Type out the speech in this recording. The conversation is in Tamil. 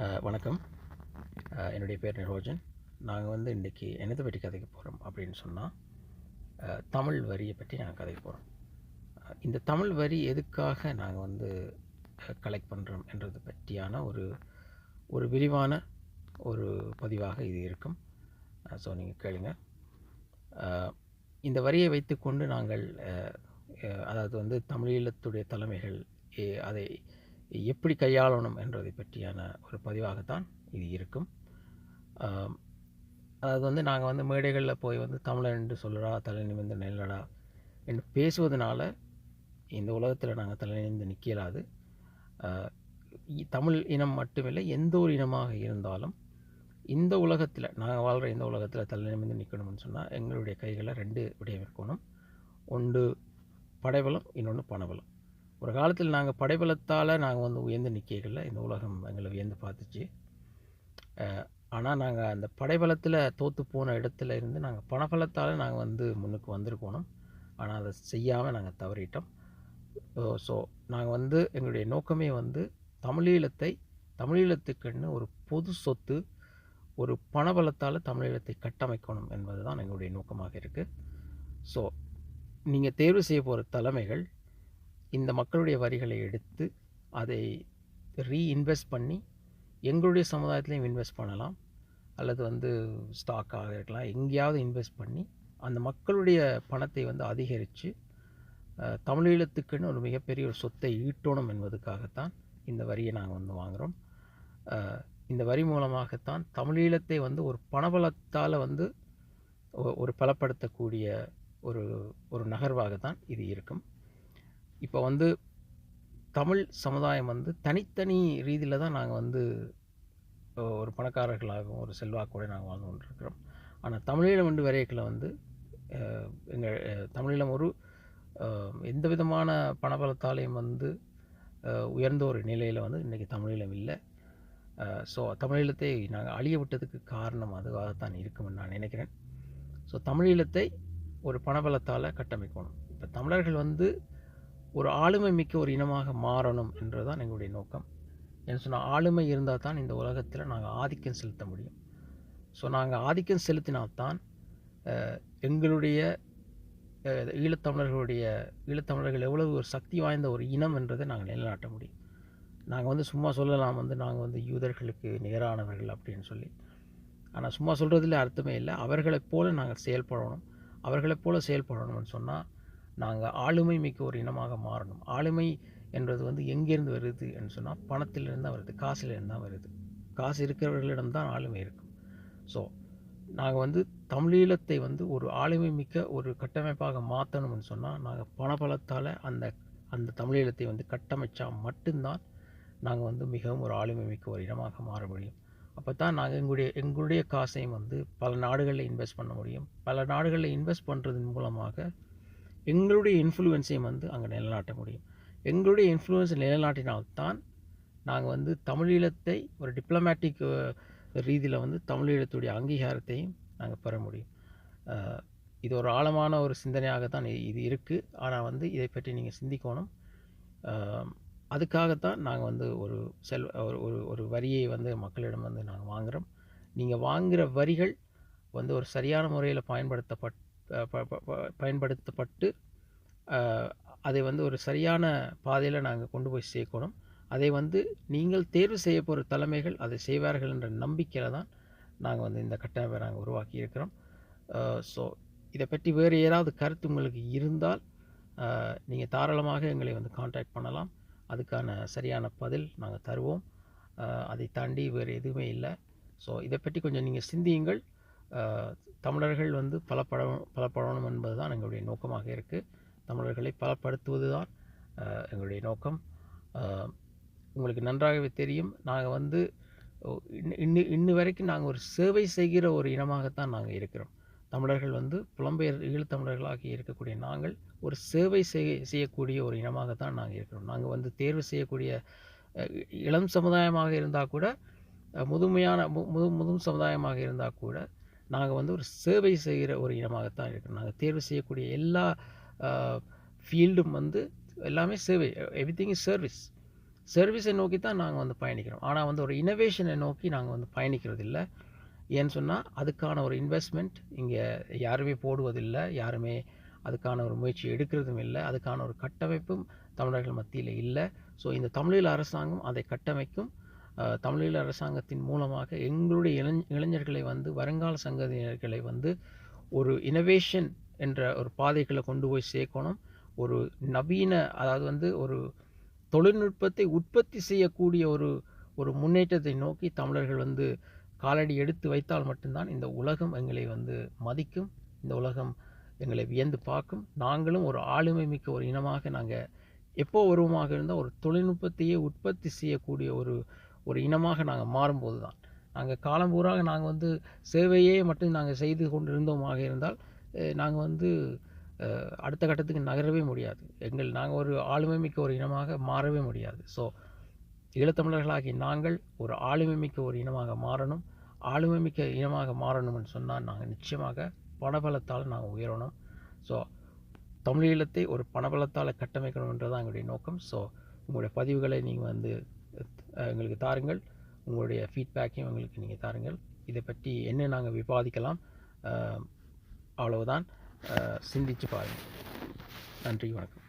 வணக்கம். என்னுடைய பேர் நிரோஜன். நாங்கள் வந்து இன்றைக்கி என்னத்தை பற்றி கதைக்க போகிறோம் அப்படின்னு சொன்னால், தமிழ் வரியை பற்றி நாங்கள் கதைக்க போகிறோம். இந்த தமிழ் வரி எதுக்காக நாங்கள் வந்து கலெக்ட் பண்ணுறோம் என்றது பற்றியான ஒரு விரிவான ஒரு பதிவாக இது இருக்கும். ஸோ நீங்கள் கேளுங்க. இந்த வரியை வைத்துக்கொண்டு நாங்கள் அதாவது வந்து தமிழீழத்துடைய தலைமைகள் அதை எப்படி கையாளணும் என்றதை பற்றியான ஒரு பதிவாகத்தான் இது இருக்கும். அதாவது வந்து நாங்கள் வந்து மேடைகளில் போய் வந்து தமிழன் என்று சொல்லுறா, தலை நிமிர்ந்து நெல்லடா என்று பேசுவதனால இந்த உலகத்தில் நாங்கள் தலை நிமிர்ந்து நிற்கலாது. தமிழ் இனம் மட்டுமில்லை, எந்த ஒரு இனமாக இருந்தாலும் இந்த உலகத்தில் நாங்கள் வாழ்கிற இந்த உலகத்தில் தலை நிமிர்ந்து நிற்கணும்னு சொன்னால் எங்களுடைய கைகளில் 2 விடயம் இருக்கணும். ஒன்று படைபலம், இன்னொன்று பணபலம். ஒரு காலத்தில் நாங்கள் படைபலத்தால் நாங்கள் வந்து உயர்ந்து நிற்கல, இந்த உலகம் எங்களை வியந்து பார்த்துச்சு. ஆனால் நாங்கள் அந்த படைபலத்தில் தோற்று போன இடத்துல இருந்து நாங்கள் பணபலத்தால் நாங்கள் வந்து முன்னுக்கு வந்திருக்கணும். ஆனால் அதை செய்யாமல் நாங்கள் தவறிட்டோம். ஸோ நாங்கள் வந்து எங்களுடைய நோக்கமே வந்து தமிழீழத்துக்குன்னு ஒரு பொது சொத்து, ஒரு பணபலத்தால் தமிழீழத்தை கட்டமைக்கணும் என்பது தான் எங்களுடைய நோக்கமாக இருக்குது. ஸோ நீங்கள் தேர்வு செய்ய போகிற தலைமைகள் இந்த மக்களுடைய வரிகளை எடுத்து அதை ரீஇன்வெஸ்ட் பண்ணி எங்களுடைய சமுதாயத்துலேயும் இன்வெஸ்ட் பண்ணலாம், அல்லது வந்து ஸ்டாக்காக இருக்கலாம், எங்கேயாவது இன்வெஸ்ட் பண்ணி அந்த மக்களுடைய பணத்தை வந்து அதிகரித்து தமிழீழத்துக்குன்னு ஒரு மிகப்பெரிய ஒரு சொத்தை ஈட்டணும் என்பதுக்காகத்தான் இந்த வரியை நாங்கள் வந்து வாங்குகிறோம். இந்த வரி மூலமாகத்தான் தமிழீழத்தை வந்து ஒரு பணபலத்தால் வந்து ஒரு பலப்படுத்தக்கூடிய ஒரு நகர்வாகத்தான் இது இருக்கும். இப்போ வந்து தமிழ் சமுதாயம் வந்து தனித்தனி ரீதியில் தான் நாங்கள் வந்து ஒரு பணக்காரர்களாகவும் ஒரு செல்வாக்கோடு நாங்கள் வாழ்ந்து கொண்டிருக்கிறோம். ஆனால் தமிழீழம் என்று வரையக்கில் வந்து எங்கள் தமிழீழம் ஒரு எந்த விதமான பணபலத்தாலையும் வந்து உயர்ந்த ஒரு நிலையில் வந்து இன்றைக்கி தமிழீழம் இல்லை. ஸோ தமிழீழத்தை நாங்கள் அழிய விட்டதுக்கு காரணம் அதுவாகத்தான் இருக்கும்னு நான் நினைக்கிறேன். ஸோ தமிழீழத்தை ஒரு பணபலத்தால் கட்டமைக்கணும். இப்போ தமிழர்கள் வந்து ஒரு ஆளுமை மிக்க ஒரு இனமாக மாறணும் என்றது தான் எங்களுடைய நோக்கம். என்ன சொன்னால், ஆளுமை இருந்தால் தான் இந்த உலகத்தில் நாங்கள் ஆதிக்கம் செலுத்த முடியும். ஸோ நாங்கள் ஆதிக்கம் செலுத்தினால்தான் எங்களுடைய ஈழத்தமிழர்கள் எவ்வளவு ஒரு சக்தி வாய்ந்த ஒரு இனம் என்றதை நாங்கள் நிலைநாட்ட முடியும். நாங்கள் வந்து சும்மா சொல்லலாம் வந்து நாங்கள் வந்து யூதர்களுக்கு நிகரானவர்கள் அப்படின்னு சொல்லி. ஆனால் சும்மா சொல்கிறதுல அர்த்தமே இல்லை. அவர்களைப் போல நாங்கள் செயல்படணும். அவர்களைப் போல செயல்படணும்னு சொன்னால் நாங்கள் ஆளுமை மிக்க ஒரு இனமாக மாறணும். ஆளுமை என்பது வந்து எங்கேருந்து வருது என்று சொன்னால் பணத்திலிருந்து தான் வருது, காசிலிருந்து தான் வருது. காசு இருக்கிறவர்களிடம்தான் ஆளுமை இருக்கும். ஸோ நாங்கள் வந்து தமிழீழத்தை வந்து ஒரு ஆளுமை மிக்க ஒரு கட்டமைப்பாக மாற்றணும்னு சொன்னால் நாங்கள் பணபலத்தால் அந்த தமிழீழத்தை வந்து கட்டமைச்சா மட்டும்தான் நாங்கள் வந்து மிகவும் ஒரு ஆளுமை மிக்க ஒரு இனமாக மாற முடியும். அப்போ தான் நாங்கள் எங்களுடைய காசையும் வந்து பல நாடுகளில் இன்வெஸ்ட் பண்ண முடியும். பல நாடுகளில் இன்வெஸ்ட் பண்ணுறதன் மூலமாக எங்களுடைய இன்ஃப்ளூயன்ஸையும் வந்து அங்கே நிலைநாட்ட முடியும். எங்களுடைய இன்ஃப்ளூயன்ஸை நிலைநாட்டினால்தான் நாங்கள் வந்து தமிழீழத்தை ஒரு டிப்ளமேட்டிக் ரீதியில் வந்து தமிழீழத்துடைய அங்கீகாரத்தையும் நாங்கள் பெற முடியும். இது ஒரு ஆழமான ஒரு சிந்தனையாகத்தான் இது இருக்குது. ஆனால் வந்து இதை பற்றி நீங்கள் சிந்திக்கணும். அதுக்காகத்தான் நாங்கள் வந்து ஒரு வரியை வந்து மக்களிடம் வந்து நாங்கள் வாங்குகிறோம். நீங்கள் வாங்குகிற வரிகள் வந்து ஒரு சரியான முறையில் பயன்படுத்தப்பட்டு அதை வந்து ஒரு சரியான பாதையில் நாங்கள் கொண்டு போய் சேர்க்கணும். அதை வந்து நீங்கள் தேர்வு செய்ய போகிற தலைமைகள் அதை செய்வார்கள் என்ற நம்பிக்கையில் தான் நாங்கள் வந்து இந்த கட்டமைப்பை நாங்கள் உருவாக்கி இருக்கிறோம். ஸோ இதை பற்றி வேறு ஏதாவது கருத்து உங்களுக்கு இருந்தால் நீங்கள் தாராளமாக எங்களை வந்து கான்டாக்ட் பண்ணலாம். அதுக்கான சரியான பதில் நாங்கள் தருவோம். அதை தாண்டி வேறு எதுவுமே இல்லை. ஸோ இதை பற்றி கொஞ்சம் நீங்கள் சிந்தியுங்கள். தமிழர்கள் வந்து பலப்படணும் என்பது தான் எங்களுடைய நோக்கமாக இருக்குது. தமிழர்களை பலப்படுத்துவது தான் எங்களுடைய நோக்கம். உங்களுக்கு நன்றாகவே தெரியும், நாங்கள் வந்து இன்னி வரைக்கும் நாங்கள் ஒரு சேவை செய்கிற ஒரு இனமாகத்தான் நாங்கள் இருக்கிறோம். தமிழர்கள் வந்து புலம்பெயர் ஈழத்தமிழர்களாகி இருக்கக்கூடிய நாங்கள் ஒரு சேவை செய்யக்கூடிய ஒரு இனமாகத்தான் நாங்கள் இருக்கிறோம். நாங்கள் வந்து தேர்வு செய்யக்கூடிய இளம் சமுதாயமாக இருந்தால் கூட, முதும் சமுதாயமாக இருந்தால் கூட நாங்கள் வந்து ஒரு சேவை செய்கிற ஒரு இனமாகத்தான் இருக்கிறோம். நாங்கள் தேர்வு செய்யக்கூடிய எல்லா ஃபீல்டும் வந்து எல்லாமே சேவை. Everything is service. சர்வீஸை நோக்கி தான் நாங்கள் வந்து பயணிக்கிறோம். ஆனால் வந்து ஒரு இனோவேஷனை நோக்கி நாங்கள் வந்து பயணிக்கிறது இல்லை. ஏன்னு சொன்னால் அதுக்கான ஒரு இன்வெஸ்ட்மெண்ட் இங்கே யாருமே போடுவதில்லை, யாருமே அதுக்கான ஒரு முயற்சி எடுக்கிறதும் இல்லை, அதுக்கான ஒரு கட்டமைப்பும் தமிழர்கள் மத்தியில் இல்லை. ஸோ இந்த தமிழீழ அரசாங்கம் அதை கட்டமைக்கும். தமிழீழ அரசாங்கத்தின் மூலமாக எங்களுடைய இளைஞர்களை வந்து வருங்கால சங்கதியினர்களை வந்து ஒரு இனோவேஷன் என்ற ஒரு பாதைகளை கொண்டு போய் சேர்க்கணும். ஒரு நவீன, அதாவது வந்து ஒரு தொழில்நுட்பத்தை உற்பத்தி செய்யக்கூடிய ஒரு முன்னேற்றத்தை நோக்கி தமிழர்கள் வந்து காலடி எடுத்து வைத்தால் மட்டும்தான் இந்த உலகம் எங்களை வந்து மதிக்கும், இந்த உலகம் எங்களை வியந்து பார்க்கும். நாங்களும் ஒரு ஆளுமை மிக்க ஒரு இனமாக நாங்கள் எப்போ உருவமாக இருந்தால் ஒரு தொழில்நுட்பத்தையே உற்பத்தி செய்யக்கூடிய ஒரு இனமாக நாங்கள் மாறும்போது தான். நாங்கள் காலம்பூராக நாங்கள் வந்து சேவையே மட்டும் நாங்கள் செய்து கொண்டு இருந்தோமாக இருந்தால் நாங்கள் வந்து அடுத்த கட்டத்துக்கு நகரவே முடியாது. நாங்கள் ஒரு ஆளுமை மிக்க ஒரு இனமாக மாறவே முடியாது. ஸோ ஈழத்தமிழர்களாகி நாங்கள் ஒரு ஆளுமை மிக்க ஒரு இனமாக மாறணும். ஆளுமை மிக்க இனமாக மாறணும்னு சொன்னால் நாங்கள் நிச்சயமாக பணபலத்தால் நாங்கள் உயரணும். ஸோ தமிழீழத்தை ஒரு பணபலத்தால் கட்டமைக்கணுன்றது தான் எங்களுடைய நோக்கம். ஸோ உங்களுடைய பதிவுகளை நீங்கள் வந்து எங்களுக்கு தாருங்கள், உங்களுடைய ஃபீட்பேக்கையும் எங்களுக்கு நீங்கள் தாருங்கள். இதை பற்றி என்ன நாங்கள் விவாதிக்கலாம். அவ்வளவுதான். சிந்திச்சு பாருங்கள். நன்றி, வணக்கம்.